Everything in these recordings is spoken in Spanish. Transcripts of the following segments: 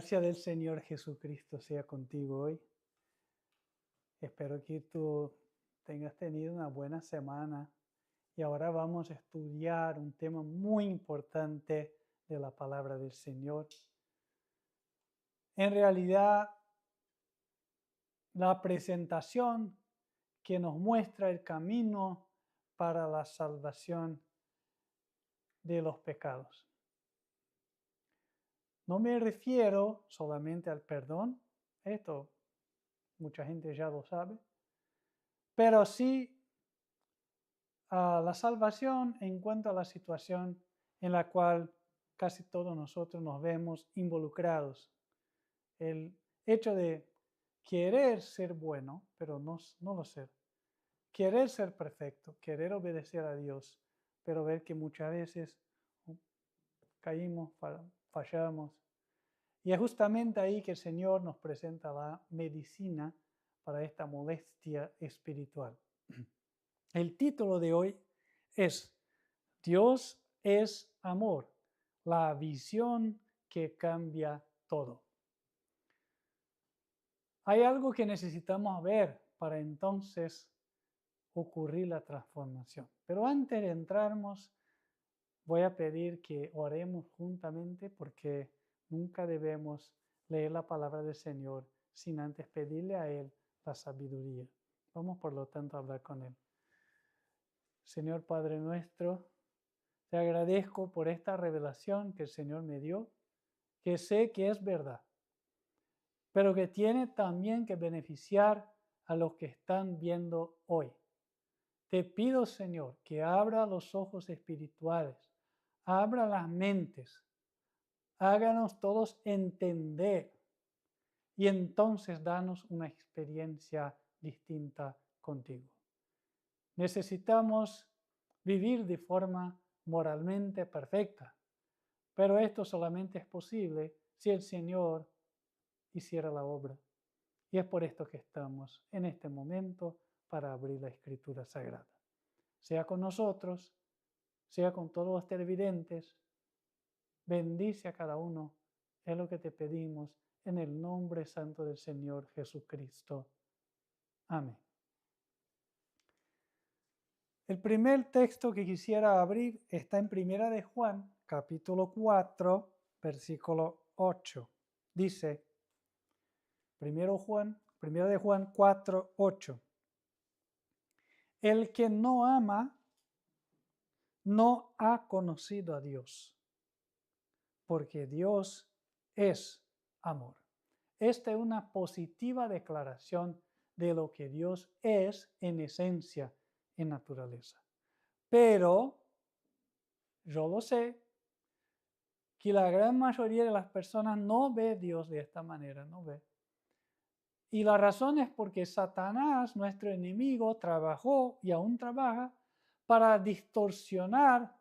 gracia del Señor Jesucristo sea contigo hoy. Espero que tú tengas tenido una buena semana y ahora vamos a estudiar un tema muy importante de la palabra del Señor. En realidad, la presentación que nos muestra el camino para la salvación de los pecados. No me refiero solamente al perdón, esto mucha gente ya lo sabe, pero sí a la salvación en cuanto a la situación en la cual casi todos nosotros nos vemos involucrados. El hecho de querer ser bueno, pero no lo ser. Querer ser perfecto, querer obedecer a Dios, pero ver que muchas veces caímos, fallamos. Y es justamente ahí que el Señor nos presenta la medicina para esta molestia espiritual. El título de hoy es Dios es amor, la visión que cambia todo. Hay algo que necesitamos ver para entonces ocurrir la transformación. Pero antes de entrarnos, voy a pedir que oremos juntamente porque nunca debemos leer la palabra del Señor sin antes pedirle a Él la sabiduría. Vamos por lo tanto a hablar con Él. Señor Padre nuestro, te agradezco por esta revelación que el Señor me dio, que sé que es verdad, pero que tiene también que beneficiar a los que están viendo hoy. Te pido, Señor, que abra los ojos espirituales, abra las mentes, háganos todos entender y entonces danos una experiencia distinta contigo. Necesitamos vivir de forma moralmente perfecta, pero esto solamente es posible si el Señor hiciera la obra. Y es por esto que estamos en este momento para abrir la Escritura Sagrada. Sea con nosotros, sea con todos los televidentes, bendice a cada uno, es lo que te pedimos en el nombre santo del Señor Jesucristo. Amén. El primer texto que quisiera abrir está en Primera de Juan, capítulo 4, versículo 8. Dice, Primera de Juan 4, 8. El que no ama no ha conocido a Dios, porque Dios es amor. Esta es una positiva declaración de lo que Dios es en esencia, en naturaleza. Pero yo lo sé, que la gran mayoría de las personas no ve a Dios de esta manera, no ve. Y la razón es porque Satanás, nuestro enemigo, trabajó y aún trabaja para distorsionar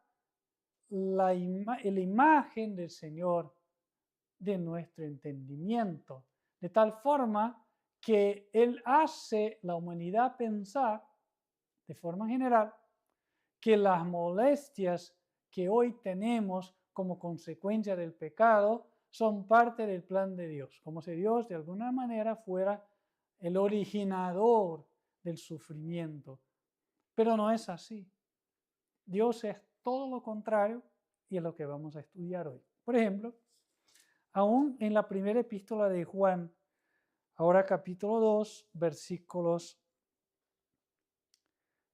la imagen del Señor de nuestro entendimiento, de tal forma que Él hace la humanidad pensar, de forma general, que las molestias que hoy tenemos como consecuencia del pecado son parte del plan de Dios, como si Dios de alguna manera fuera el originador del sufrimiento. Pero no es así. Dios es todo lo contrario y es lo que vamos a estudiar hoy. Por ejemplo, aún en la primera epístola de Juan, ahora capítulo 2, versículos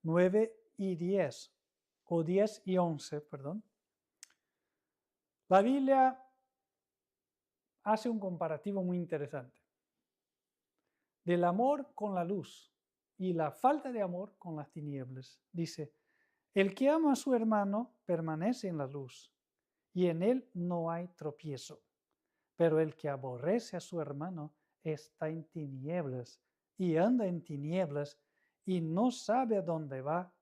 9 y 10, o 10 y 11, perdón. La Biblia hace un comparativo muy interesante del amor con la luz y la falta de amor con las tinieblas. Dice, el que ama a su hermano permanece en la luz y en él no hay tropiezo. Pero el que aborrece a su hermano está en tinieblas y anda en tinieblas y no sabe a dónde va,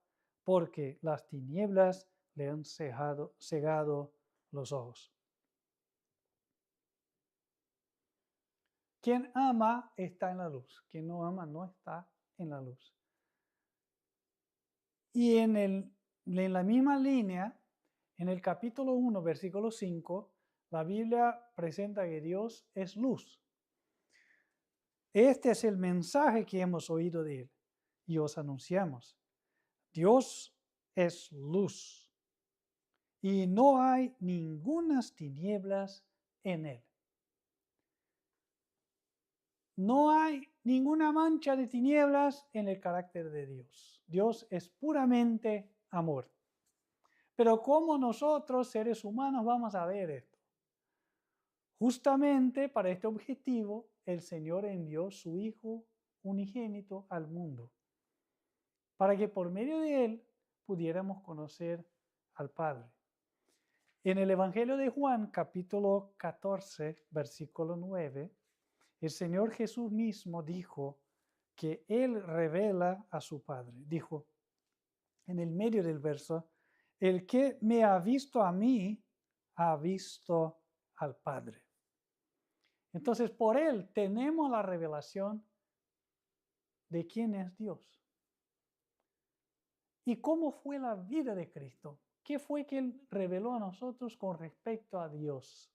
porque las tinieblas le han cegado los ojos. Quien ama está en la luz, quien no ama no está en la luz. Y en la misma línea, en el capítulo 1, versículo 5, La Biblia presenta que Dios es luz. Este es el mensaje que hemos oído de Él y os anunciamos. Dios es luz y no hay ningunas tinieblas en Él. No hay ninguna mancha de tinieblas en el carácter de Dios. Dios es puramente amor. Pero ¿cómo nosotros, seres humanos, vamos a ver esto? Justamente para este objetivo, el Señor envió su Hijo unigénito al mundo, para que por medio de Él pudiéramos conocer al Padre. En el Evangelio de Juan, capítulo 14, versículo 9, el Señor Jesús mismo dijo que Él revela a su Padre. Dijo en el medio del verso, el que me ha visto a mí, ha visto al Padre. Entonces, por Él tenemos la revelación de quién es Dios. ¿Y cómo fue la vida de Cristo? ¿Qué fue que Él reveló a nosotros con respecto a Dios?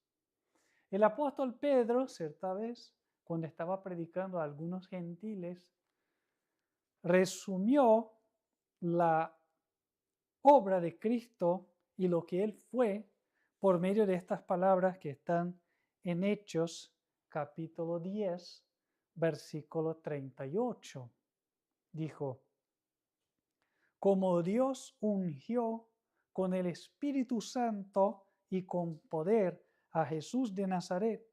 El apóstol Pedro, cierta vez, cuando estaba predicando a algunos gentiles, resumió la obra de Cristo y lo que Él fue por medio de estas palabras que están en Hechos capítulo 10, versículo 38. Dijo, como Dios ungió con el Espíritu Santo y con poder a Jesús de Nazaret,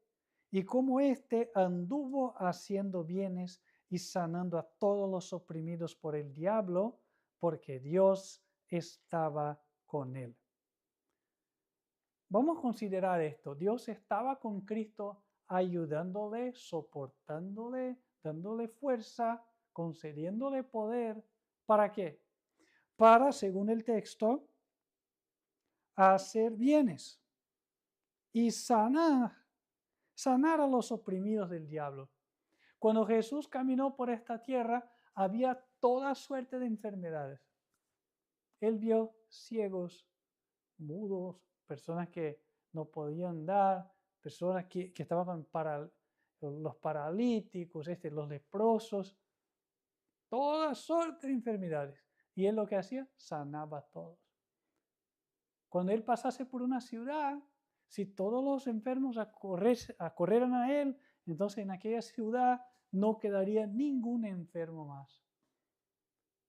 y como éste anduvo haciendo bienes y sanando a todos los oprimidos por el diablo, porque Dios estaba con él. Vamos a considerar esto. Dios estaba con Cristo ayudándole, soportándole, dándole fuerza, concediéndole poder. ¿Para qué? Para, según el texto, hacer bienes y sanar a los oprimidos del diablo. Cuando Jesús caminó por esta tierra, había toda suerte de enfermedades. Él vio ciegos, mudos, personas que no podían andar, personas que estaban los paralíticos, los leprosos, toda suerte de enfermedades. Y él lo que hacía, sanaba a todos. Cuando él pasase por una ciudad, si todos los enfermos acorrieran a él, entonces en aquella ciudad no quedaría ningún enfermo más.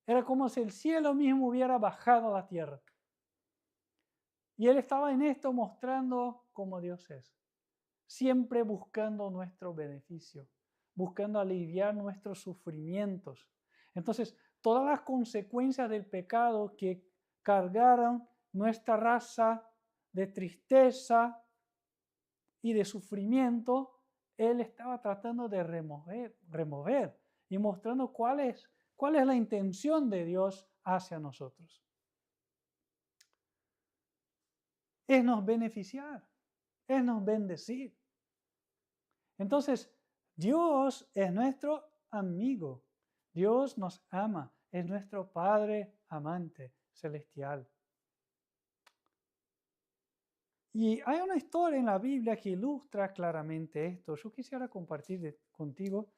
Era como si el cielo mismo hubiera bajado a la tierra. Y él estaba en esto mostrando cómo Dios es, siempre buscando nuestro beneficio, buscando aliviar nuestros sufrimientos. Entonces, todas las consecuencias del pecado que cargaron nuestra raza de tristeza y de sufrimiento, él estaba tratando de remover y mostrando cuál es la intención de Dios hacia nosotros. Es nos beneficiar, es nos bendecir. Entonces, Dios es nuestro amigo, Dios nos ama, es nuestro Padre amante celestial. Y hay una historia en la Biblia que ilustra claramente esto. Yo quisiera compartir contigo.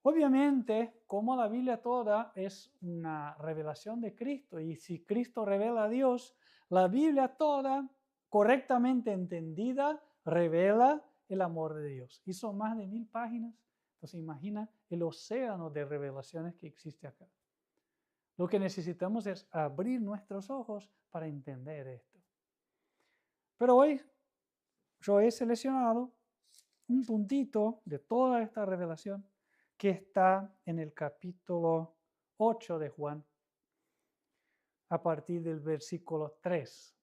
Obviamente, como la Biblia toda es una revelación de Cristo, y si Cristo revela a Dios, la Biblia toda, correctamente entendida, revela el amor de Dios. Y son más de 1000 páginas. Entonces imagina el océano de revelaciones que existe acá. Lo que necesitamos es abrir nuestros ojos para entender esto. Pero hoy yo he seleccionado un puntito de toda esta revelación que está en el capítulo 8 de Juan, a partir del versículo 3.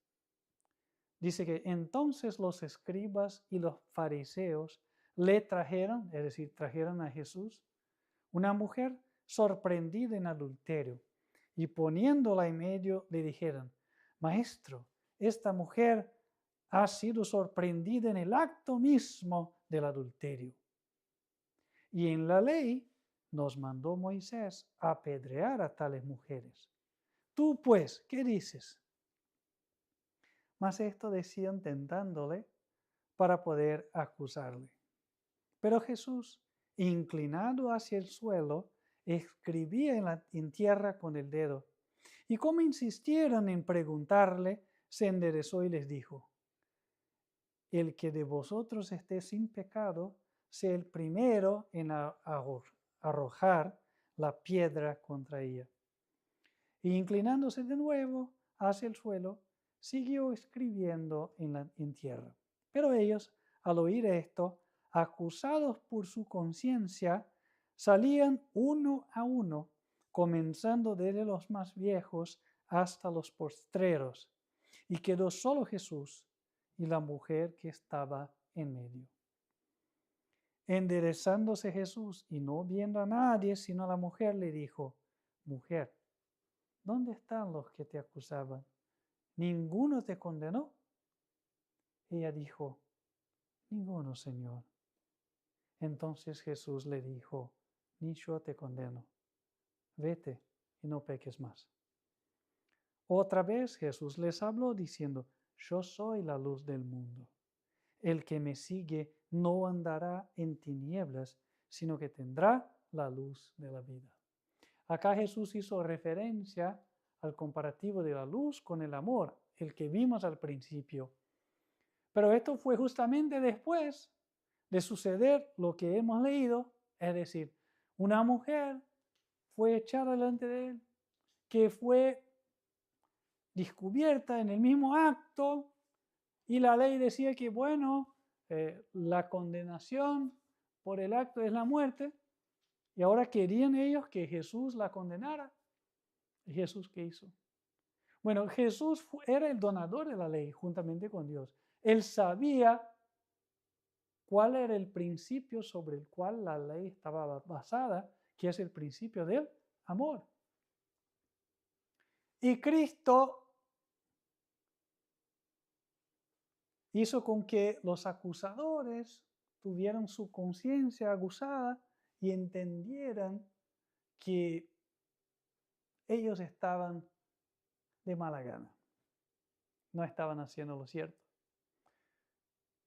Dice que entonces los escribas y los fariseos le trajeron, es decir, trajeron a Jesús, una mujer sorprendida en adulterio, y poniéndola en medio le dijeron, Maestro, esta mujer ha sido sorprendida en el acto mismo del adulterio. Y en la ley nos mandó Moisés a apedrear a tales mujeres. Tú pues, ¿qué dices? Mas esto decían tentándole para poder acusarle. Pero Jesús, inclinado hacia el suelo, escribía en tierra con el dedo. Y como insistieron en preguntarle, se enderezó y les dijo: el que de vosotros esté sin pecado, sea el primero en arrojar la piedra contra ella. Y inclinándose de nuevo hacia el suelo, siguió escribiendo en tierra. Pero ellos, al oír esto, acusados por su conciencia, salían uno a uno, comenzando desde los más viejos hasta los postreros, y quedó solo Jesús y la mujer que estaba en medio. Enderezándose Jesús y no viendo a nadie sino a la mujer, le dijo: mujer, ¿dónde están los que te acusaban? ¿Ninguno te condenó? Ella dijo: ninguno, Señor. Entonces Jesús le dijo: ni yo te condeno. Vete y no peques más. Otra vez Jesús les habló diciendo: yo soy la luz del mundo. El que me sigue no andará en tinieblas, sino que tendrá la luz de la vida. Acá Jesús hizo referencia al comparativo de la luz con el amor, el que vimos al principio. Pero esto fue justamente después de suceder lo que hemos leído, es decir, una mujer fue echada delante de él, que fue descubierta en el mismo acto, y la ley decía que, bueno, la condenación por el acto es la muerte, y ahora querían ellos que Jesús la condenara. ¿Y Jesús qué hizo? Bueno, Jesús era el donador de la ley juntamente con Dios. Él sabía cuál era el principio sobre el cual la ley estaba basada, que es el principio del amor. Y Cristo hizo con que los acusadores tuvieran su conciencia aguzada y entendieran que ellos estaban de mala gana, no estaban haciendo lo cierto.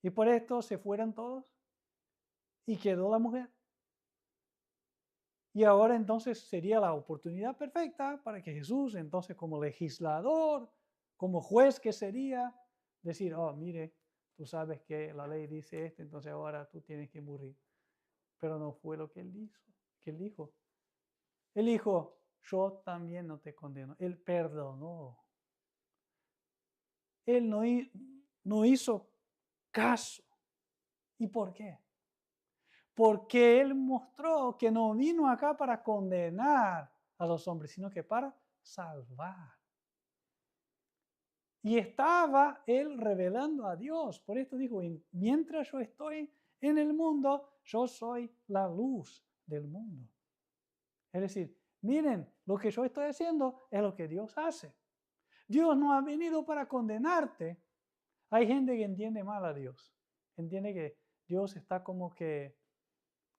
Y por esto se fueron todos y quedó la mujer. Y ahora entonces sería la oportunidad perfecta para que Jesús, entonces como legislador, como juez que sería, decir: oh, mire, tú sabes que la ley dice esto, entonces ahora tú tienes que morir. Pero no fue lo que él dijo. Él dijo: yo también no te condeno. Él perdonó. Él no hizo caso. ¿Y por qué? Porque él mostró que no vino acá para condenar a los hombres, sino que para salvar. Y estaba él revelando a Dios. Por esto dijo: mientras yo estoy en el mundo, yo soy la luz del mundo. Es decir, miren, lo que yo estoy haciendo es lo que Dios hace. Dios no ha venido para condenarte. Hay gente que entiende mal a Dios. Entiende que Dios está como que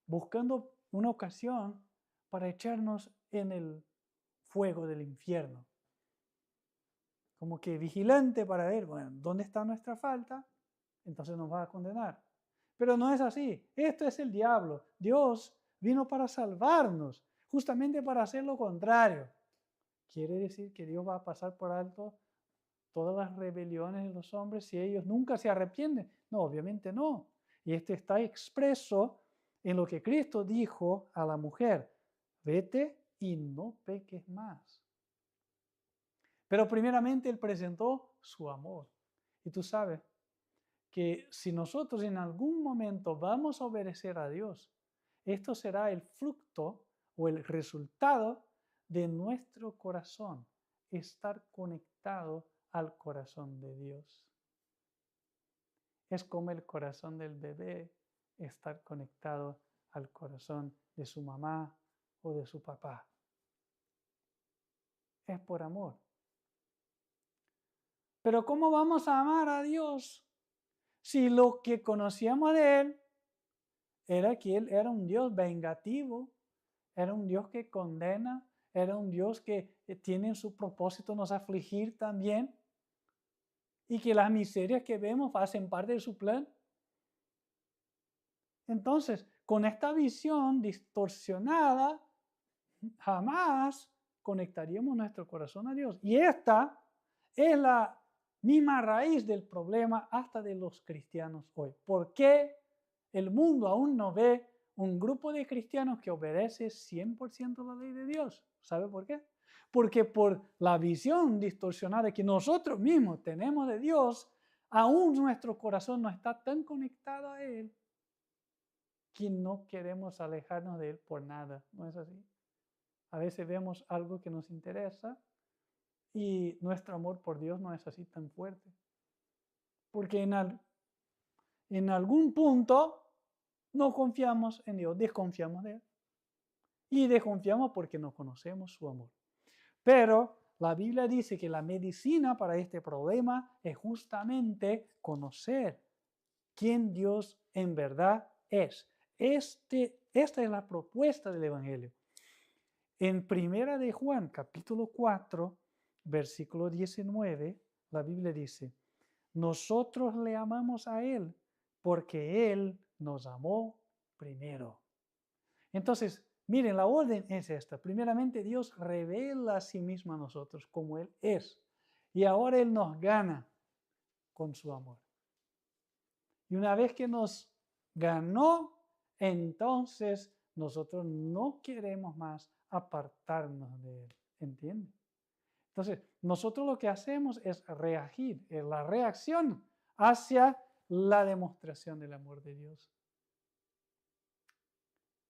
buscando una ocasión para echarnos en el fuego del infierno. Como que vigilante para ver, bueno, ¿dónde está nuestra falta? Entonces nos va a condenar. Pero no es así. Esto es el diablo. Dios vino para salvarnos, justamente para hacer lo contrario. ¿Quiere decir que Dios va a pasar por alto todas las rebeliones de los hombres si ellos nunca se arrepienten? No, obviamente no. Y esto está expreso en lo que Cristo dijo a la mujer: vete y no peques más. Pero primeramente Él presentó su amor. Y tú sabes que si nosotros en algún momento vamos a obedecer a Dios, esto será el fruto o el resultado de nuestro corazón, estar conectado al corazón de Dios. Es como el corazón del bebé, estar conectado al corazón de su mamá o de su papá. Es por amor. Pero ¿cómo vamos a amar a Dios si lo que conocíamos de Él era que Él era un Dios vengativo, era un Dios que condena, era un Dios que tiene en su propósito nos afligir también, y que las miserias que vemos hacen parte de su plan? Entonces, con esta visión distorsionada, jamás conectaríamos nuestro corazón a Dios. Y esta es la misma raíz del problema hasta de los cristianos hoy. ¿Por qué el mundo aún no ve un grupo de cristianos que obedece 100% la ley de Dios? ¿Sabe por qué? Porque por la visión distorsionada que nosotros mismos tenemos de Dios, aún nuestro corazón no está tan conectado a Él que no queremos alejarnos de Él por nada. ¿No es así? A veces vemos algo que nos interesa y nuestro amor por Dios no es así tan fuerte. Porque en algún punto no confiamos en Dios, desconfiamos de Él. Y desconfiamos porque no conocemos su amor. Pero la Biblia dice que la medicina para este problema es justamente conocer quién Dios en verdad es. Esta es la propuesta del Evangelio. En Primera de Juan, capítulo 4, versículo 19, la Biblia dice, nosotros le amamos a Él porque Él nos amó primero. Entonces, miren, la orden es esta. Primeramente, Dios revela a sí mismo a nosotros como Él es. Y ahora Él nos gana con su amor. Y una vez que nos ganó, entonces nosotros no queremos más apartarnos de Él. ¿Entienden? Entonces, nosotros lo que hacemos es reagir, es la reacción hacia la demostración del amor de Dios.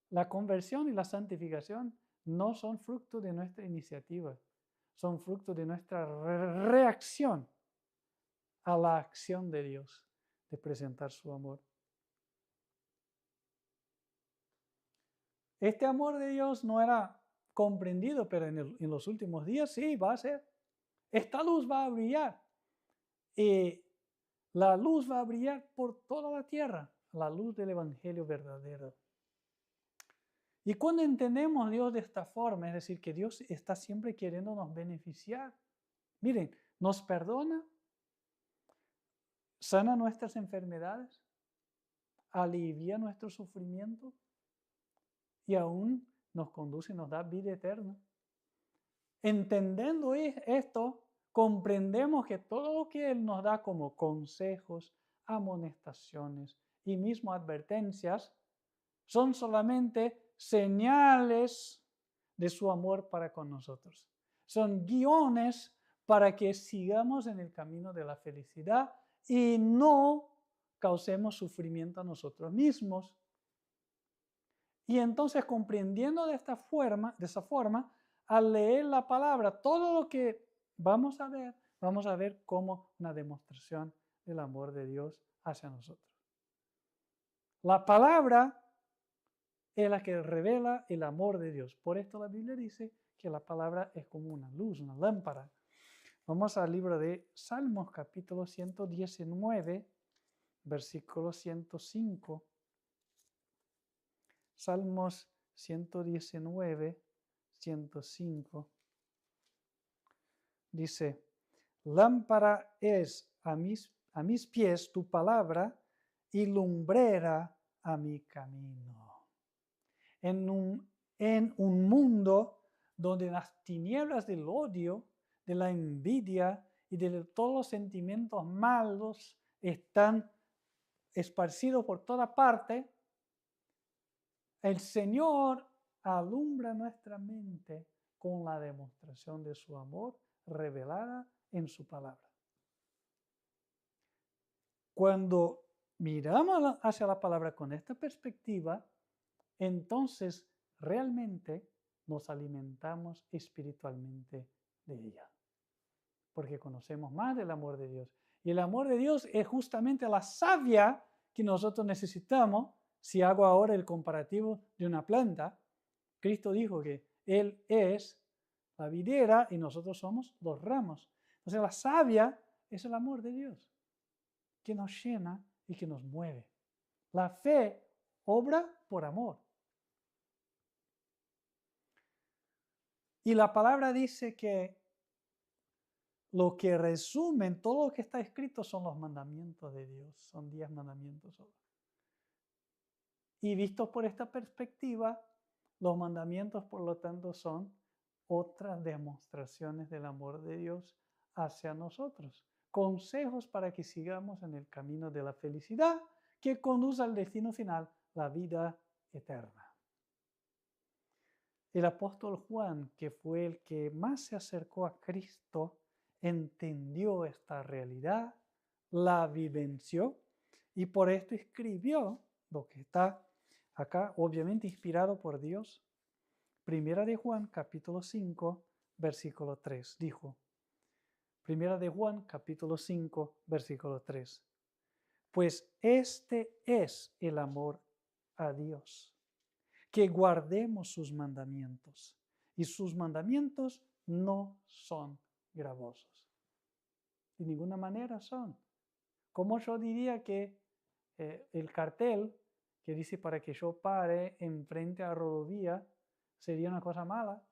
La conversión y la santificación no son fruto de nuestra iniciativa, son fruto de nuestra reacción a la acción de Dios de presentar su amor. Este amor de Dios no era comprendido, pero en los últimos días sí va a ser. Esta luz va a brillar. Y la luz va a brillar por toda la tierra, la luz del Evangelio verdadero. Y cuando entendemos a Dios de esta forma, es decir, que Dios está siempre queriéndonos beneficiar. Miren, nos perdona, sana nuestras enfermedades, alivia nuestro sufrimiento y aún nos conduce y nos da vida eterna. Entendiendo esto, comprendemos que todo lo que Él nos da como consejos, amonestaciones y mismo advertencias son solamente señales de su amor para con nosotros. Son guiones para que sigamos en el camino de la felicidad y no causemos sufrimiento a nosotros mismos. Y entonces, comprendiendo de esa forma, al leer la palabra, todo lo que vamos a ver como una demostración del amor de Dios hacia nosotros. La palabra es la que revela el amor de Dios. Por esto la Biblia dice que la palabra es como una luz, una lámpara. Vamos al libro de Salmos, capítulo 119, versículo 105. Salmos 119, 105. Dice, lámpara es a mis pies tu palabra y lumbrera a mi camino. En un mundo donde las tinieblas del odio, de la envidia y de todos los sentimientos malos están esparcidos por toda parte, el Señor alumbra nuestra mente con la demostración de su amor revelada en su palabra. Cuando miramos hacia la palabra con esta perspectiva, entonces realmente nos alimentamos espiritualmente de ella, porque conocemos más del amor de Dios. Y el amor de Dios es justamente la savia que nosotros necesitamos. Si hago ahora el comparativo de una planta, Cristo dijo que Él es la videra y nosotros somos los ramos. Entonces la savia es el amor de Dios, que nos llena y que nos mueve. La fe obra por amor. Y la palabra dice que lo que resumen todo lo que está escrito son los mandamientos de Dios. Son 10 mandamientos solo. Y vistos por esta perspectiva, los mandamientos, por lo tanto, son otras demostraciones del amor de Dios hacia nosotros. Consejos para que sigamos en el camino de la felicidad que conduce al destino final, la vida eterna. El apóstol Juan, que fue el que más se acercó a Cristo, entendió esta realidad, la vivenció y por esto escribió lo que está acá, obviamente inspirado por Dios. Primera de Juan, capítulo 5, versículo 3, dijo. Primera de Juan, capítulo 5, versículo 3. Pues este es el amor a Dios, que guardemos sus mandamientos, y sus mandamientos no son gravosos. De ninguna manera son. Como yo diría que el cartel que dice para que yo pare enfrente a rodovía sería una cosa mala,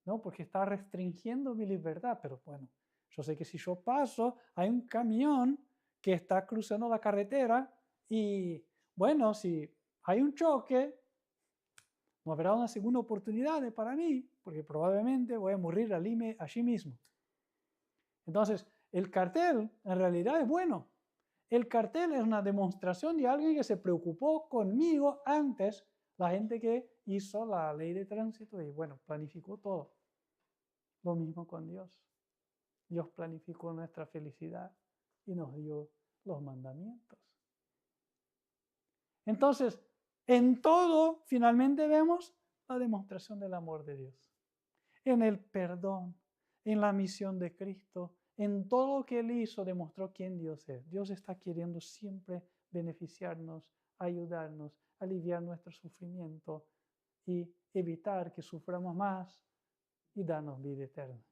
¿no? Porque está restringiendo mi libertad, pero bueno, yo sé que si yo paso, hay un camión que está cruzando la carretera y bueno, si hay un choque, no habrá una segunda oportunidad para mí, porque probablemente voy a morir allí mismo. Entonces, el cartel en realidad es bueno. El cartel es una demostración de alguien que se preocupó conmigo antes, la gente que hizo la ley de tránsito y bueno, planificó todo. Lo mismo con Dios. Dios planificó nuestra felicidad y nos dio los mandamientos. Entonces, en todo, finalmente vemos la demostración del amor de Dios. En el perdón, en la misión de Cristo, en todo lo que Él hizo, demostró quién Dios es. Dios está queriendo siempre beneficiarnos, ayudarnos, aliviar nuestro sufrimiento y evitar que suframos más y darnos vida eterna.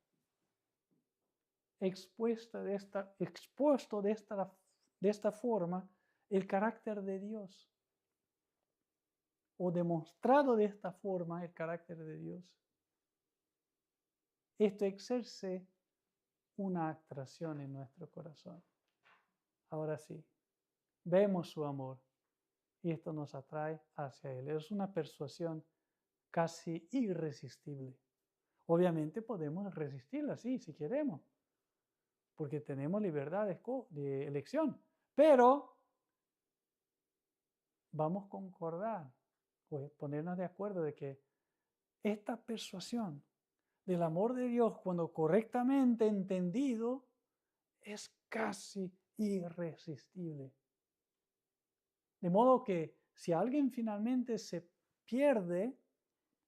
Expuesto de esta forma el carácter de Dios, o demostrado de esta forma el carácter de Dios, esto ejerce una atracción en nuestro corazón. Ahora sí, vemos su amor y esto nos atrae hacia Él. Es una persuasión casi irresistible. Obviamente podemos resistirla, sí, si queremos, porque tenemos libertad de elección, pero vamos a concordar o ponernos de acuerdo de que esta persuasión del amor de Dios, cuando correctamente entendido, es casi irresistible. De modo que si alguien finalmente se pierde,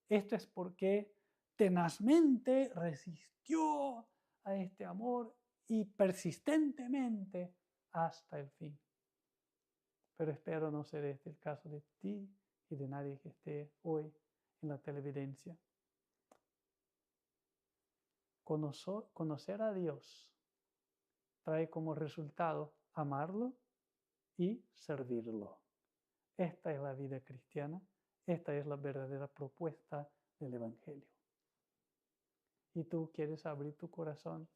esto es porque tenazmente resistió a este amor y persistentemente hasta el fin. Pero espero no ser este el caso de ti y de nadie que esté hoy en la televidencia. Conocer a Dios trae como resultado amarlo y servirlo. Esta es la vida cristiana, esta es la verdadera propuesta del Evangelio. ¿Y tú quieres abrir tu corazón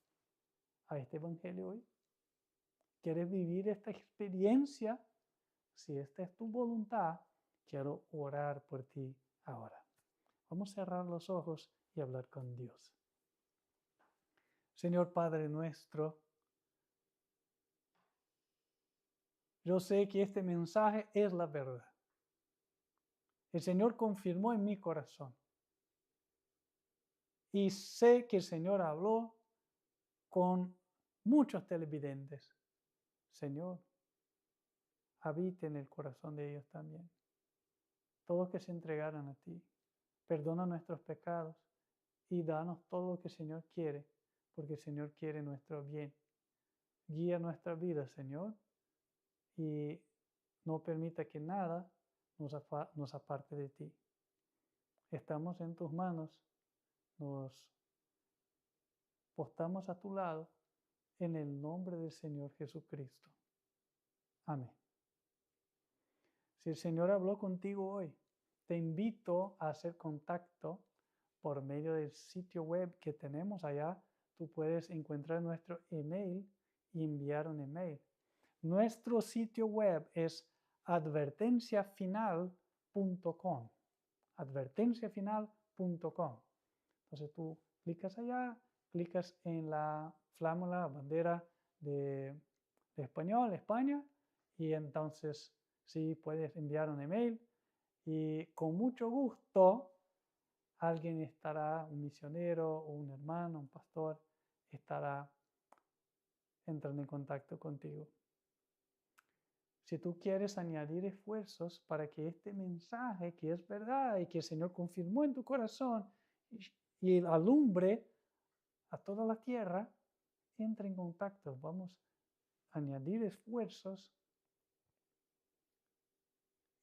a este Evangelio hoy? ¿Quieres vivir esta experiencia? Si esta es tu voluntad, quiero orar por ti ahora. Vamos a cerrar los ojos y hablar con Dios. Señor Padre nuestro, yo sé que este mensaje es la verdad. El Señor confirmó en mi corazón. Y sé que el Señor habló con muchos televidentes. Señor, habita en el corazón de ellos también. Todos que se entregaran a ti. Perdona nuestros pecados y danos todo lo que el Señor quiere, porque el Señor quiere nuestro bien. Guía nuestra vida, Señor, y no permita que nada nos aparte de ti. Estamos en tus manos, nos postamos a tu lado en el nombre del Señor Jesucristo. Amén. Si el Señor habló contigo hoy, te invito a hacer contacto por medio del sitio web que tenemos allá. Tú puedes encontrar nuestro email y enviar un email. Nuestro sitio web es advertenciafinal.org. advertenciafinal.com. Advertenciafinal.com. Entonces tú clicas allá, clicas en la flámula, bandera de español, España, y entonces sí puedes enviar un email y con mucho gusto alguien estará, un misionero o un hermano, un pastor, estará entrando en contacto contigo. Si tú quieres añadir esfuerzos para que este mensaje, que es verdad y que el Señor confirmó en tu corazón y alumbre a toda la tierra, entra en contacto. Vamos a añadir esfuerzos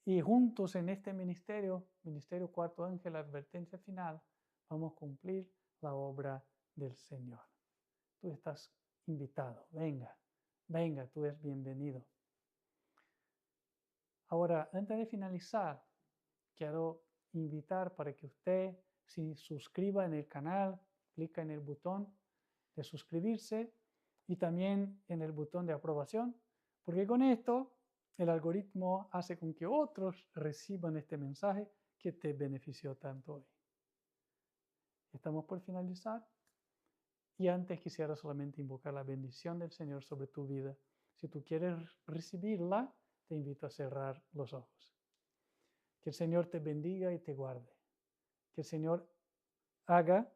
y juntos en este ministerio, Ministerio Cuarto Ángel, Advertencia Final, vamos a cumplir la obra del Señor. Tú estás invitado. Venga, venga, tú eres bienvenido. Ahora, antes de finalizar, quiero invitar para que usted se suscriba en el canal, clica en el botón de suscribirse y también en el botón de aprobación, porque con esto el algoritmo hace con que otros reciban este mensaje que te benefició tanto hoy. Estamos por finalizar y antes quisiera solamente invocar la bendición del Señor sobre tu vida. Si tú quieres recibirla, te invito a cerrar los ojos. Que el Señor te bendiga y te guarde. Que el Señor haga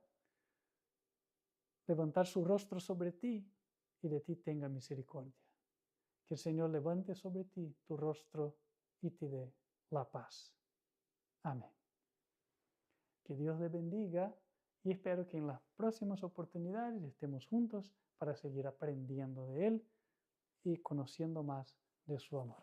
levantar su rostro sobre ti y de ti tenga misericordia. Que el Señor levante sobre ti tu rostro y te dé la paz. Amén. Que Dios le bendiga y espero que en las próximas oportunidades estemos juntos para seguir aprendiendo de Él y conociendo más de su amor.